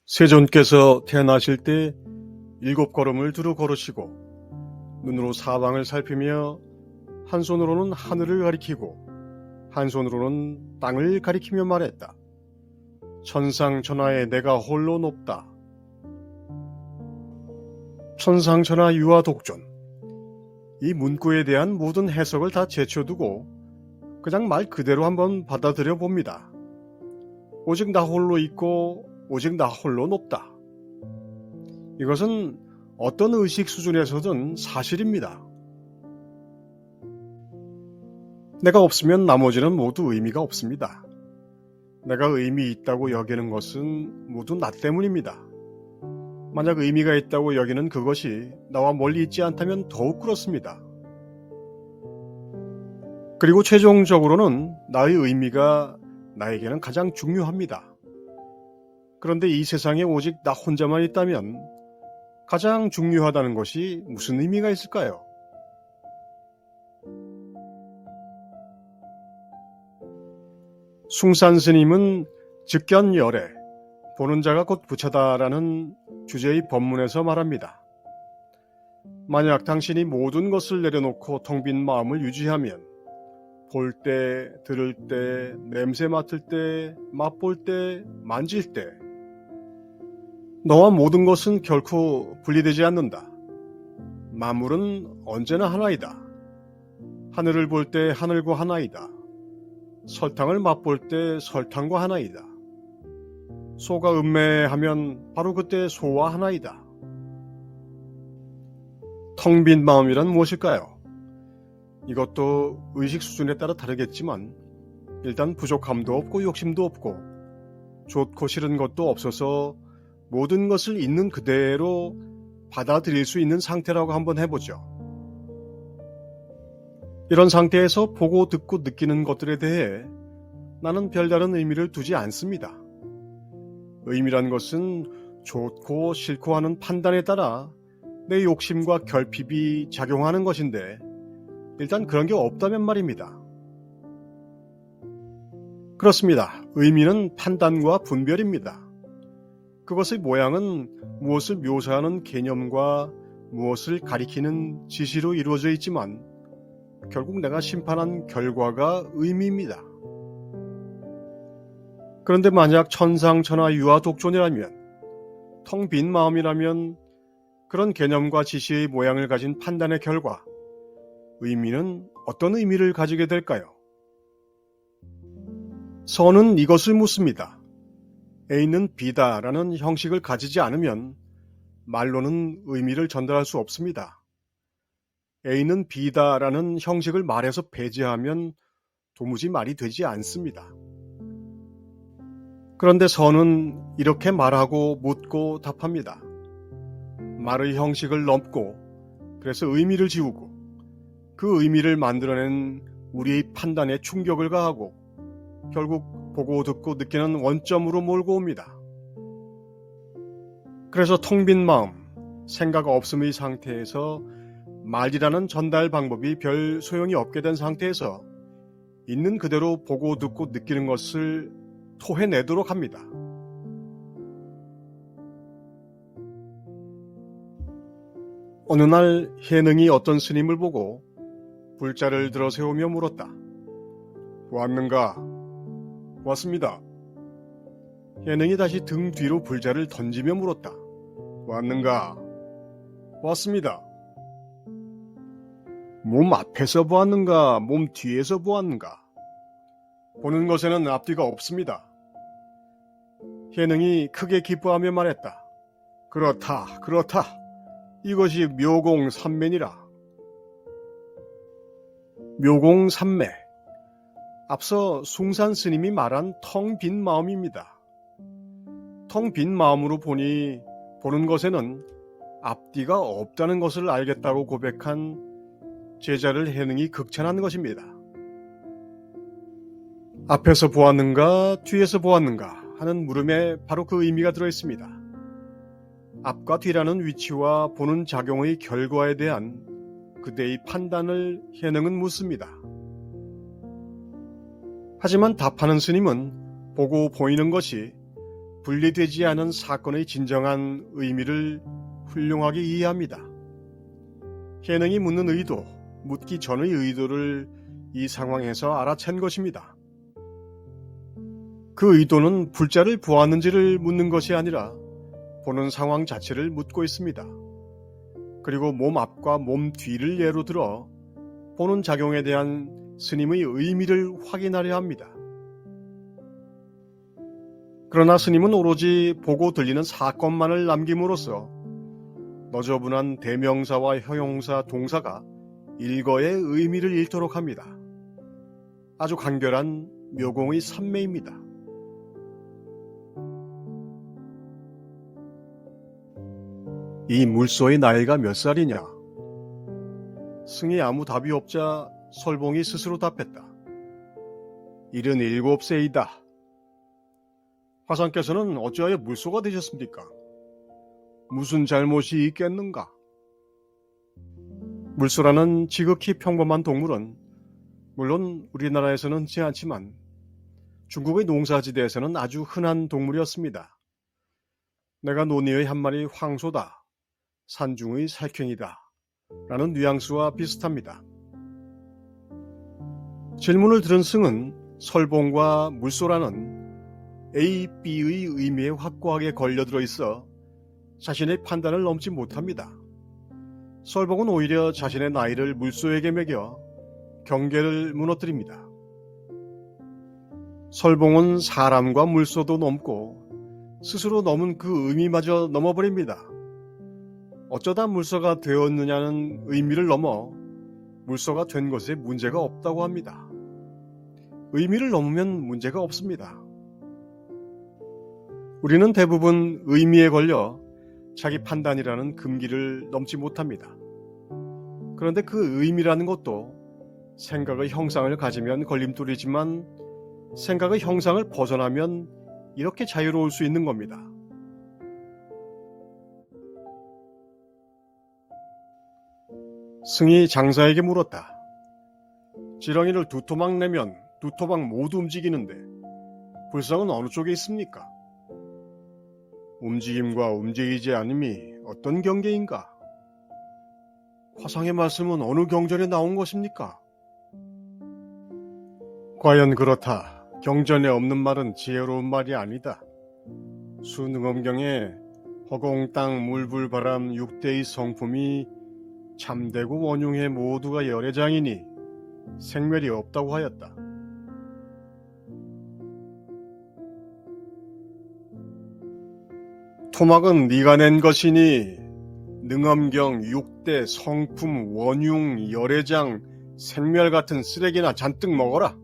세존께서 태어나실 때 7걸음을 두루 걸으시고 눈으로 사방을 살피며 한 손으로는 하늘을 가리키고 한 손으로는 땅을 가리키며 말했다. 천상천하에 내가 홀로 높다. 천상천하 유아독존. 이 문구에 대한 모든 해석을 다 제쳐두고 그냥 말 그대로 한번 받아들여 봅니다. 오직 나 홀로 있고 오직 나 홀로 높다. 이것은 어떤 의식 수준에서든 사실입니다. 내가 없으면 나머지는 모두 의미가 없습니다. 내가 의미 있다고 여기는 것은 모두 나 때문입니다. 만약 의미가 있다고 여기는 그것이 나와 멀리 있지 않다면 더욱 그렇습니다. 그리고 최종적으로는 나의 의미가 나에게는 가장 중요합니다. 그런데 이 세상에 오직 나 혼자만 있다면 가장 중요하다는 것이 무슨 의미가 있을까요? 숭산 스님은 즉견열애, 보는 자가 곧 부처다라는 주제의 법문에서 말합니다. 만약 당신이 모든 것을 내려놓고 텅 빈 마음을 유지하면 볼 때, 들을 때, 냄새 맡을 때, 맛볼 때, 만질 때 너와 모든 것은 결코 분리되지 않는다. 만물은 언제나 하나이다. 하늘을 볼 때 하늘과 하나이다. 설탕을 맛볼 때 설탕과 하나이다. 소가 음매하면 바로 그때 소와 하나이다. 텅 빈 마음이란 무엇일까요? 이것도 의식 수준에 따라 다르겠지만 일단 부족함도 없고 욕심도 없고 좋고 싫은 것도 없어서 모든 것을 있는 그대로 받아들일 수 있는 상태라고 한번 해보죠. 이런 상태에서 보고 듣고 느끼는 것들에 대해 나는 별다른 의미를 두지 않습니다. 의미란 것은 좋고 싫고 하는 판단에 따라 내 욕심과 결핍이 작용하는 것인데 일단 그런 게 없다면 말입니다. 그렇습니다. 의미는 판단과 분별입니다. 그것의 모양은 무엇을 묘사하는 개념과 무엇을 가리키는 지시로 이루어져 있지만 결국 내가 심판한 결과가 의미입니다. 그런데 만약 천상천하 유아독존이라면, 텅 빈 마음이라면 그런 개념과 지시의 모양을 가진 판단의 결과, 의미는 어떤 의미를 가지게 될까요? 선은 이것을 묻습니다. A는 B다라는 형식을 가지지 않으면 말로는 의미를 전달할 수 없습니다. A는 B다라는 형식을 말해서 배제하면 도무지 말이 되지 않습니다. 그런데 선은 이렇게 말하고 묻고 답합니다. 말의 형식을 넘고 그래서 의미를 지우고 그 의미를 만들어낸 우리의 판단에 충격을 가하고 결국 보고 듣고 느끼는 원점으로 몰고 옵니다. 그래서 텅 빈 마음, 생각 없음의 상태에서 말이라는 전달 방법이 별 소용이 없게 된 상태에서 있는 그대로 보고 듣고 느끼는 것을 토해내도록 합니다. 어느 날 해능이 어떤 스님을 보고 불자를 들어 세우며 물었다. 왔는가? 왔습니다. 해능이 다시 등 뒤로 불자를 던지며 물었다. 왔는가? 왔습니다. 몸 앞에서 보았는가? 몸 뒤에서 보았는가? 보는 것에는 앞뒤가 없습니다. 해능이 크게 기뻐하며 말했다. 그렇다, 그렇다. 이것이 묘공삼매니라. 묘공삼매. 앞서 숭산 스님이 말한 텅 빈 마음입니다. 텅 빈 마음으로 보니 보는 것에는 앞뒤가 없다는 것을 알겠다고 고백한 제자를 해능이 극찬한 것입니다. 앞에서 보았는가 뒤에서 보았는가 하는 물음에 바로 그 의미가 들어있습니다. 앞과 뒤라는 위치와 보는 작용의 결과에 대한 그대의 판단을 해능은 묻습니다. 하지만 답하는 스님은 보고 보이는 것이 분리되지 않은 사건의 진정한 의미를 훌륭하게 이해합니다. 해능이 묻는 의도, 묻기 전의 의도를 이 상황에서 알아챈 것입니다. 그 의도는 불자를 보았는지를 묻는 것이 아니라 보는 상황 자체를 묻고 있습니다. 그리고 몸 앞과 몸 뒤를 예로 들어 보는 작용에 대한 스님의 의미를 확인하려 합니다. 그러나 스님은 오로지 보고 들리는 사건만을 남김으로써 너저분한 대명사와 형용사, 동사가 일거의 의미를 잃도록 합니다. 아주 간결한 묘공의 산매입니다. 이 물소의 나이가 몇 살이냐? 승에 아무 답이 없자 설봉이 스스로 답했다. 77세이다. 화상께서는 어찌하여 물소가 되셨습니까? 무슨 잘못이 있겠는가? 물소라는 지극히 평범한 동물은 물론 우리나라에서는 흔치 않지만 중국의 농사지대에서는 아주 흔한 동물이었습니다. 내가 논의의 한 마리 황소다, 산중의 살쾡이다 라는 뉘앙스와 비슷합니다. 질문을 들은 승은 설봉과 물소라는 A, B의 의미에 확고하게 걸려들어 있어 자신의 판단을 넘지 못합니다. 설봉은 오히려 자신의 나이를 물소에게 매겨 경계를 무너뜨립니다. 설봉은 사람과 물소도 넘고 스스로 넘은 그 의미마저 넘어버립니다. 어쩌다 물소가 되었느냐는 의미를 넘어 물소가 된 것에 문제가 없다고 합니다. 의미를 넘으면 문제가 없습니다. 우리는 대부분 의미에 걸려 자기 판단이라는 금기를 넘지 못합니다. 그런데 그 의미라는 것도 생각의 형상을 가지면 걸림돌이지만 생각의 형상을 벗어나면 이렇게 자유로울 수 있는 겁니다. 승이 장사에게 물었다. 지렁이를 두 토막 내면 두 토막 모두 움직이는데 불상은 어느 쪽에 있습니까? 움직임과 움직이지 않음이 어떤 경계인가? 화상의 말씀은 어느 경전에 나온 것입니까? 과연 그렇다. 경전에 없는 말은 지혜로운 말이 아니다. 수능엄경에 허공, 땅, 물, 불, 바람 6대의 성품이 참되고 원흉해 모두가 열애장이니 생멸이 없다고 하였다. 토막은 네가 낸 것이니 능엄경 6대 성품 원흉 열애장 생멸 같은 쓰레기나 잔뜩 먹어라.